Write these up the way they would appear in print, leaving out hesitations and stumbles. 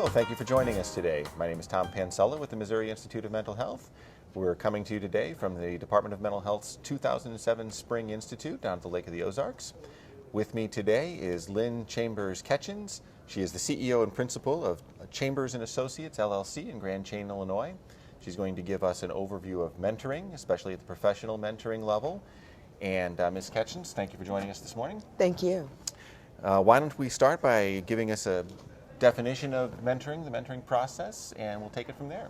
Thank you for joining us today. My name is Tom Pansella with the Missouri Institute of Mental Health. We're coming to you today from the Department of Mental Health's 2007 Spring Institute down at the Lake of the Ozarks. With me today is Lynn Chambers-Ketchens. She is the CEO and principal of Chambers & Associates, LLC in Grand Chain, Illinois. She's going to give us an overview of mentoring, especially at the professional mentoring level. And Ms. Ketchens, thank you for joining us this morning. Thank you. Why don't we start by giving us a definition of mentoring, the mentoring process, and we'll take it from there.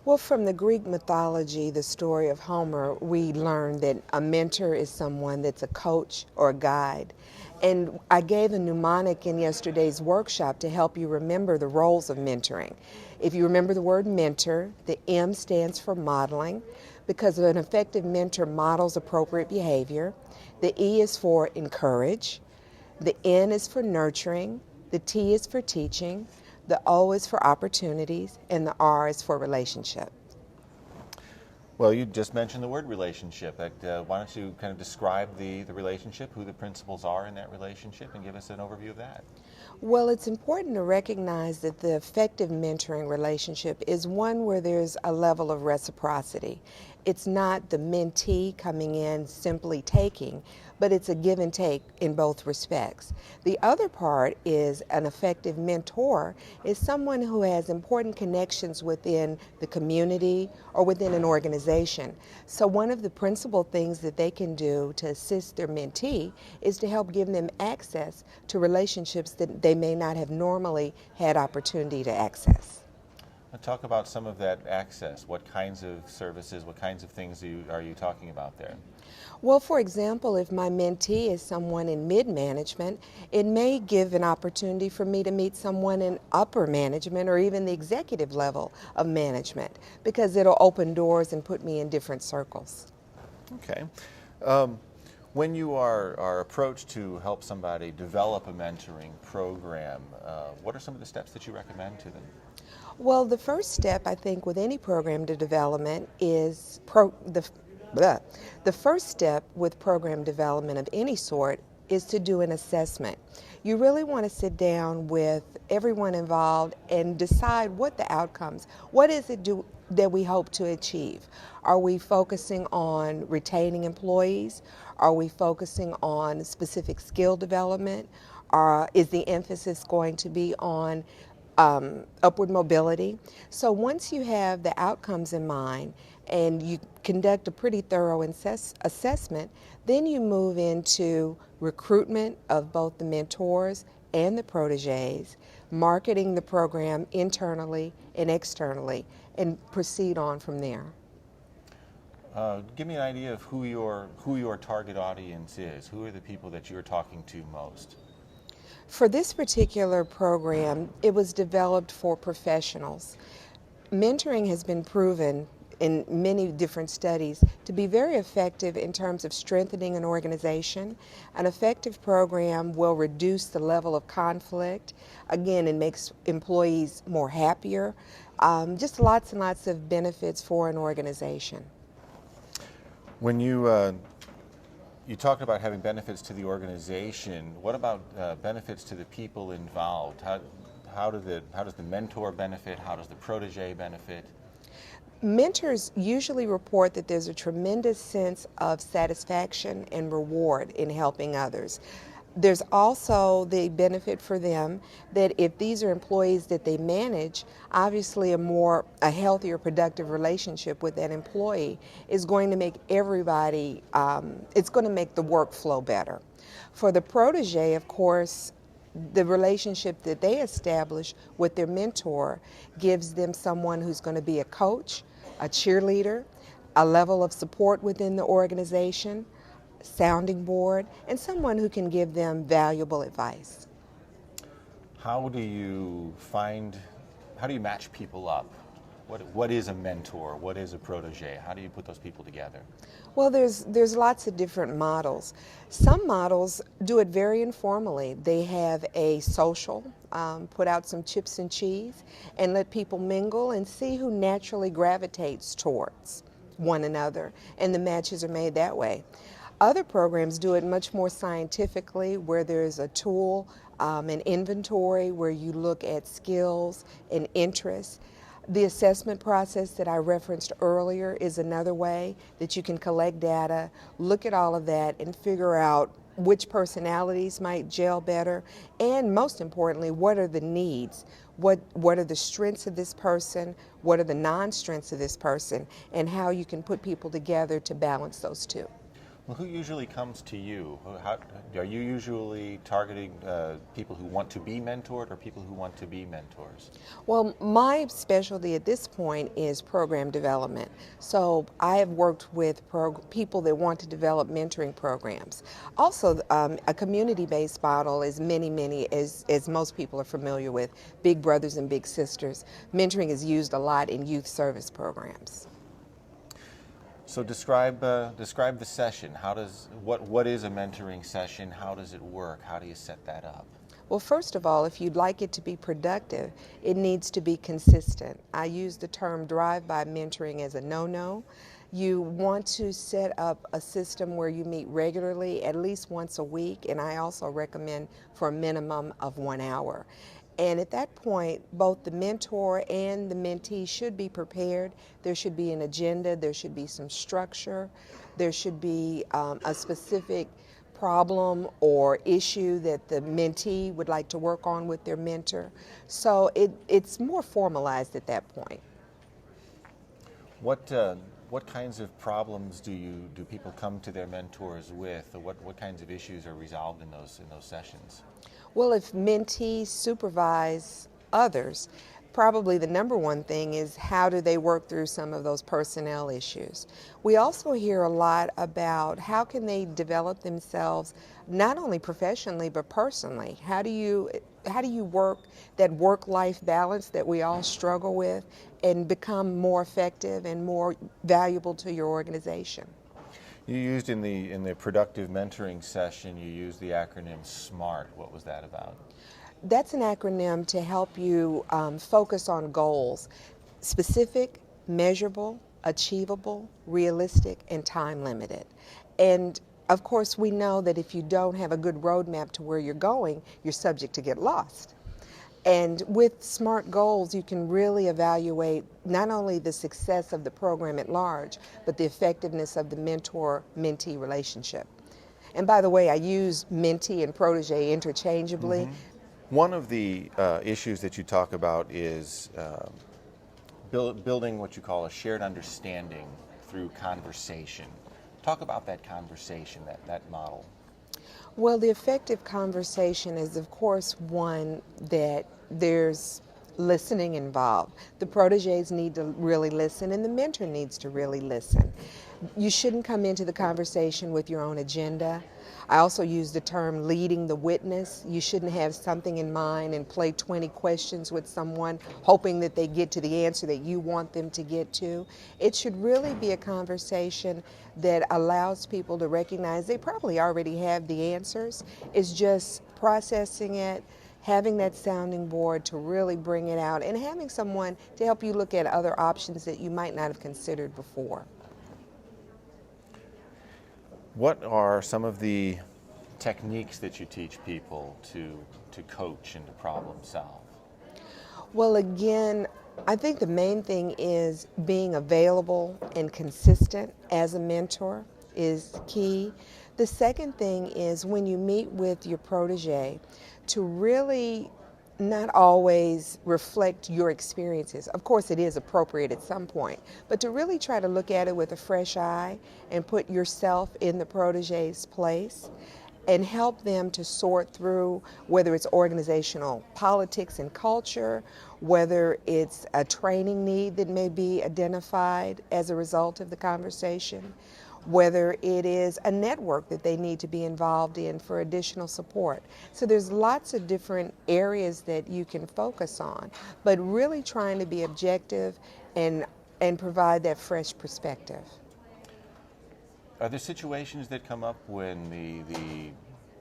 Well, from the Greek mythology, the story of Homer, we learned that a mentor is someone that's a coach or a guide. And I gave a mnemonic in yesterday's workshop to help you remember the roles of mentoring. If you remember the word mentor, the M stands for modeling, because an effective mentor models appropriate behavior. The E is for encourage. The N is for nurturing. The T is for teaching, the O is for opportunities, and the R is for relationship. Well, you just mentioned the word relationship. Why don't you kind of describe the relationship, who the principals are in that relationship, and give us an overview of that? Well, it's important to recognize that the effective mentoring relationship is one where there's a level of reciprocity. It's not the mentee coming in simply taking, but it's a give and take in both respects. The other part is an effective mentor is someone who has important connections within the community or within an organization. So one of the principal things that they can do to assist their mentee is to help give them access to relationships that they may not have normally had opportunity to access. Talk about some of that access. What kinds of services, what kinds of things are you talking about there? Well, for example, if my mentee is someone in mid-management, it may give an opportunity for me to meet someone in upper management or even the executive level of management, because it'll open doors and put me in different circles. Okay. When you are approached to help somebody develop a mentoring program, what are some of the steps that you recommend to them? Well, the first step, I think, with any program to development is the first step with program development of any sort is to do an assessment. You really want to sit down with everyone involved and decide what the outcomes, what is it that we hope to achieve. Are we focusing on retaining employees? Are we focusing on specific skill development? Is the emphasis going to be on upward mobility? So once you have the outcomes in mind and you conduct a pretty thorough assessment, then you move into recruitment of both the mentors and the proteges, marketing the program internally and externally, and proceed on from there. Give me an idea of who your target audience is. Who are the people that you're talking to most? For this particular program, it was developed for professionals. Mentoring has been proven in many different studies to be very effective in terms of strengthening an organization. An effective program will reduce the level of conflict. Again, it makes employees more happier. Just lots and lots of benefits for an organization. When you talked about having benefits to the organization. What about benefits to the people involved? How does the mentor benefit? How does the protege benefit? Mentors usually report that there's a tremendous sense of satisfaction and reward in helping others. There's also the benefit for them that if these are employees that they manage, obviously a healthier, productive relationship with that employee is going to make everybody, it's going to make the workflow better. For the protege, of course, the relationship that they establish with their mentor gives them someone who's going to be a coach, a cheerleader, a level of support within the organization, sounding board, and someone who can give them valuable advice. How do you match people up? What is a mentor? What is a protege? How do you put those people together? Well, there's lots of different models. Some models do it very informally. They have a social, put out some chips and cheese, and let people mingle and see who naturally gravitates towards one another, and the matches are made that way. Other programs do it much more scientifically, where there's a tool, an inventory where you look at skills and interests. The assessment process that I referenced earlier is another way that you can collect data, look at all of that, and figure out which personalities might gel better, and most importantly, what are the needs? What are the strengths of this person? What are the non-strengths of this person? And how you can put people together to balance those two. Well, who usually comes to you? Are you usually targeting people who want to be mentored or people who want to be mentors? Well, my specialty at this point is program development. So I have worked with people that want to develop mentoring programs. Also, a community-based model is as most people are familiar with, big brothers and big sisters. Mentoring is used a lot in youth service programs. So describe the session. What is a mentoring session? How does it work? How do you set that up? Well, first of all, if you'd like it to be productive, it needs to be consistent. I use the term drive-by mentoring as a no-no. You want to set up a system where you meet regularly, at least once a week, and I also recommend for a minimum of 1 hour. And at that point, both the mentor and the mentee should be prepared. There should be an agenda, there should be some structure, there should be a specific problem or issue that the mentee would like to work on with their mentor. So it's more formalized at that point. What kinds of problems do people come to their mentors with? Or what kinds of issues are resolved in those sessions? Well, if mentees supervise others, probably the number one thing is how do they work through some of those personnel issues. We also hear a lot about how can they develop themselves not only professionally but personally. How do you work that work-life balance that we all struggle with and become more effective and more valuable to your organization? You used in the productive mentoring session, you used the acronym SMART. What was that about? That's an acronym to help you focus on goals: specific, measurable, achievable, realistic, and time limited. And of course, we know that if you don't have a good roadmap to where you're going, you're subject to get lost. And with SMART goals, you can really evaluate not only the success of the program at large, but the effectiveness of the mentor-mentee relationship. And by the way, I use mentee and protege interchangeably. Mm-hmm. One of the issues that you talk about is building what you call a shared understanding through conversation. Talk about that conversation, that model. Well, the effective conversation is, of course, one that there's listening involved. The proteges need to really listen, and the mentor needs to really listen. You shouldn't come into the conversation with your own agenda. I also use the term leading the witness. You shouldn't have something in mind and play 20 questions with someone hoping that they get to the answer that you want them to get to. It should really be a conversation that allows people to recognize they probably already have the answers. It's just processing it, having that sounding board to really bring it out, and having someone to help you look at other options that you might not have considered before. What are some of the techniques that you teach people to coach and to problem solve? Well, again, I think the main thing is being available and consistent as a mentor is key. The second thing is when you meet with your protege to really not always reflect your experiences. Of course, it is appropriate at some point, but to really try to look at it with a fresh eye and put yourself in the protege's place and help them to sort through whether it's organizational politics and culture, whether it's a training need that may be identified as a result of the conversation, whether it is a network that they need to be involved in for additional support. So there's lots of different areas that you can focus on, but really trying to be objective and provide that fresh perspective. Are there situations that come up when the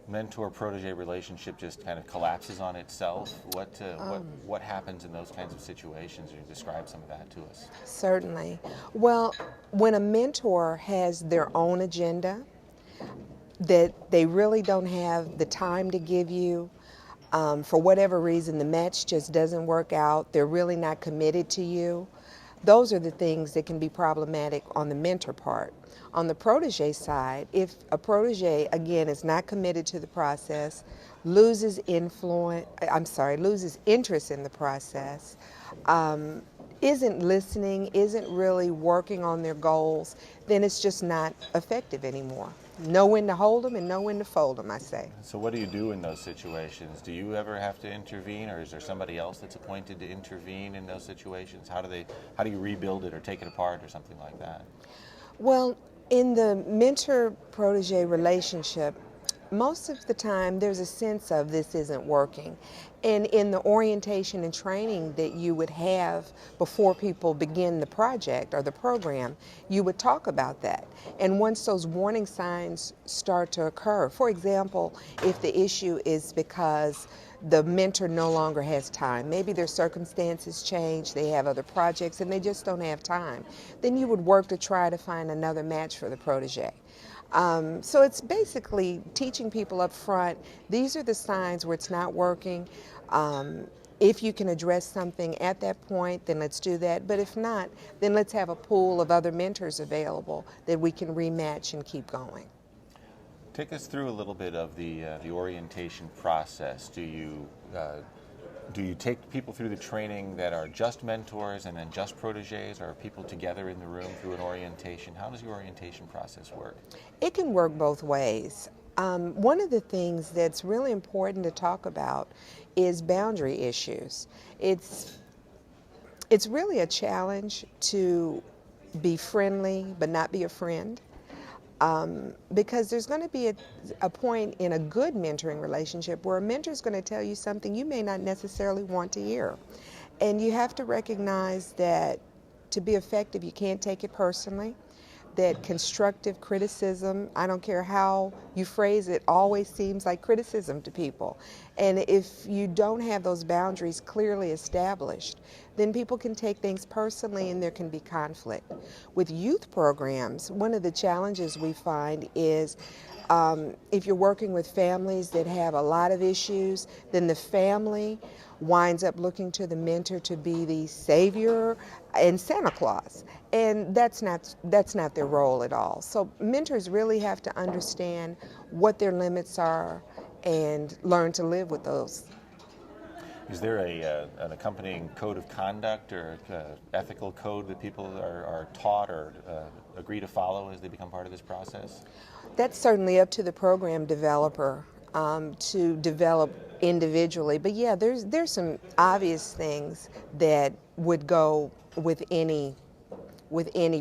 mentor-protege relationship just kind of collapses on itself? What happens in those kinds of situations? Or describe some of that to us. Certainly. Well, when a mentor has their own agenda, that they really don't have the time to give you. For whatever reason, the match just doesn't work out. They're really not committed to you. Those are the things that can be problematic on the mentor part. On the protege side, if a protege, again, is not committed to the process, loses interest in the process, isn't listening, isn't really working on their goals, then it's just not effective anymore. Know when to hold them and know when to fold them, I say. So what do you do in those situations? Do you ever have to intervene, or is there somebody else that's appointed to intervene in those situations? How do you rebuild it or take it apart or something like that? Well, in the mentor-protege relationship, most of the time there's a sense of this isn't working. And in the orientation and training that you would have before people begin the project or the program, you would talk about that. And once those warning signs start to occur, for example, if the issue is because the mentor no longer has time, maybe their circumstances change, they have other projects and they just don't have time, then you would work to try to find another match for the protege. So it's basically teaching people up front, these are the signs where it's not working. If you can address something at that point, then let's do that. But if not, then let's have a pool of other mentors available that we can rematch and keep going. Take us through a little bit of the orientation process. Do you take people through the training that are just mentors and then just proteges, or are people together in the room through an orientation? How does the orientation process work? It can work both ways. One of the things that's really important to talk about is boundary issues. It's really a challenge to be friendly but not be a friend. Because there's going to be a point in a good mentoring relationship where a mentor is going to tell you something you may not necessarily want to hear. And you have to recognize that to be effective, you can't take it personally, that constructive criticism, I don't care how you phrase it, always seems like criticism to people. And if you don't have those boundaries clearly established, then people can take things personally and there can be conflict. With youth programs, one of the challenges we find is if you're working with families that have a lot of issues, then the family winds up looking to the mentor to be the savior and Santa Claus. And that's not their role at all. So mentors really have to understand what their limits are and learn to live with those. Is there an accompanying code of conduct or ethical code that people are taught or agree to follow as they become part of this process? That's certainly up to the program developer to develop individually. But yeah, there's some obvious things that would go with any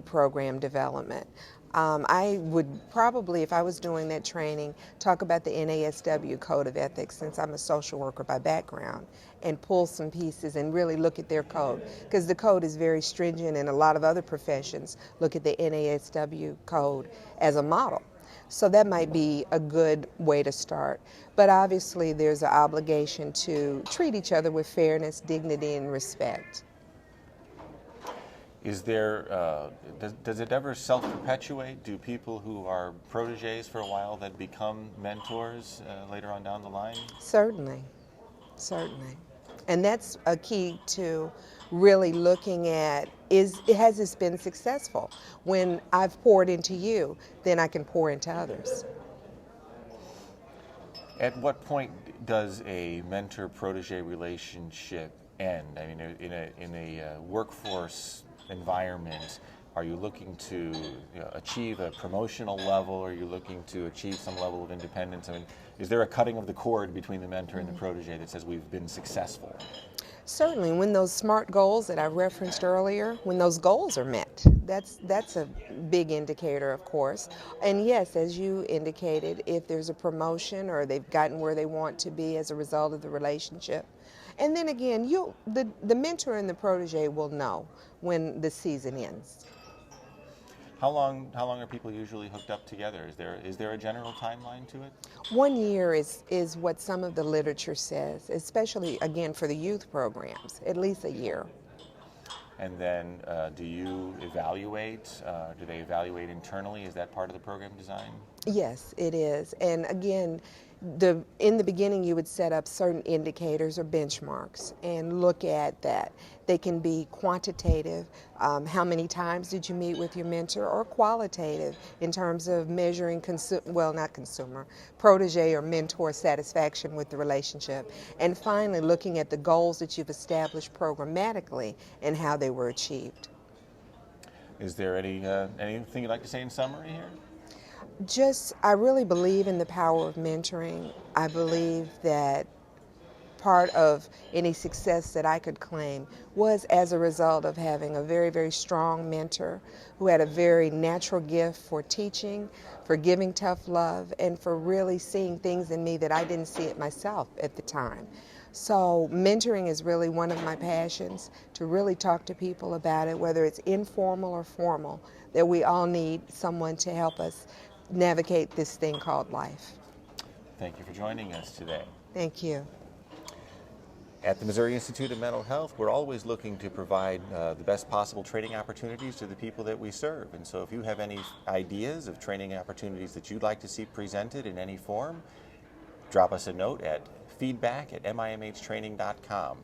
program development. I would probably, if I was doing that training, talk about the NASW Code of Ethics, since I'm a social worker by background, and pull some pieces and really look at their code, because the code is very stringent and a lot of other professions look at the NASW code as a model. So that might be a good way to start. But obviously there's an obligation to treat each other with fairness, dignity, and respect. Is there, does it ever self-perpetuate? Do people who are proteges for a while that become mentors later on down the line? Certainly. And that's a key to really looking at, has this been successful? When I've poured into you, then I can pour into others. At what point does a mentor-protege relationship end? I mean, in a workforce environment, are you looking to achieve a promotional level? Are you looking to achieve some level of independence? I mean, is there a cutting of the cord between the mentor and the protege that says we've been successful? Certainly, when those SMART goals that I referenced earlier, when those goals are met, that's a big indicator, of course. And yes, as you indicated, if there's a promotion or they've gotten where they want to be as a result of the relationship. And then again, the mentor and the protege will know when the season ends. How long are people usually hooked up together? Is there a general timeline to it? 1 year is what some of the literature says, especially, again, for the youth programs, at least a year. And then do you evaluate? Do they evaluate internally? Is that part of the program design? Yes, it is. And again, in the beginning you would set up certain indicators or benchmarks and look at that. They can be quantitative, how many times did you meet with your mentor, or qualitative in terms of measuring protege or mentor satisfaction with the relationship. And finally, looking at the goals that you've established programmatically and how they were achieved. Is there anything you'd like to say in summary here? I really believe in the power of mentoring. I believe that part of any success that I could claim was as a result of having a very, very strong mentor who had a very natural gift for teaching, for giving tough love, and for really seeing things in me that I didn't see it myself at the time. So mentoring is really one of my passions, to really talk to people about it, whether it's informal or formal, that we all need someone to help us navigate this thing called life. Thank you for joining us today. Thank you. At the Missouri Institute of Mental Health, we're always looking to provide the best possible training opportunities to the people that we serve. And so if you have any ideas of training opportunities that you'd like to see presented in any form, drop us a note at feedback@mimhtraining.com.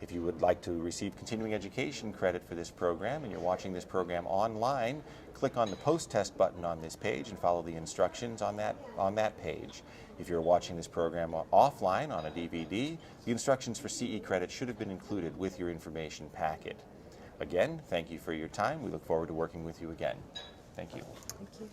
If you would like to receive continuing education credit for this program and you're watching this program online, click on the post-test button on this page and follow the instructions on that page. If you're watching this program offline on a DVD, the instructions for CE credit should have been included with your information packet. Again, thank you for your time. We look forward to working with you again. Thank you. Thank you.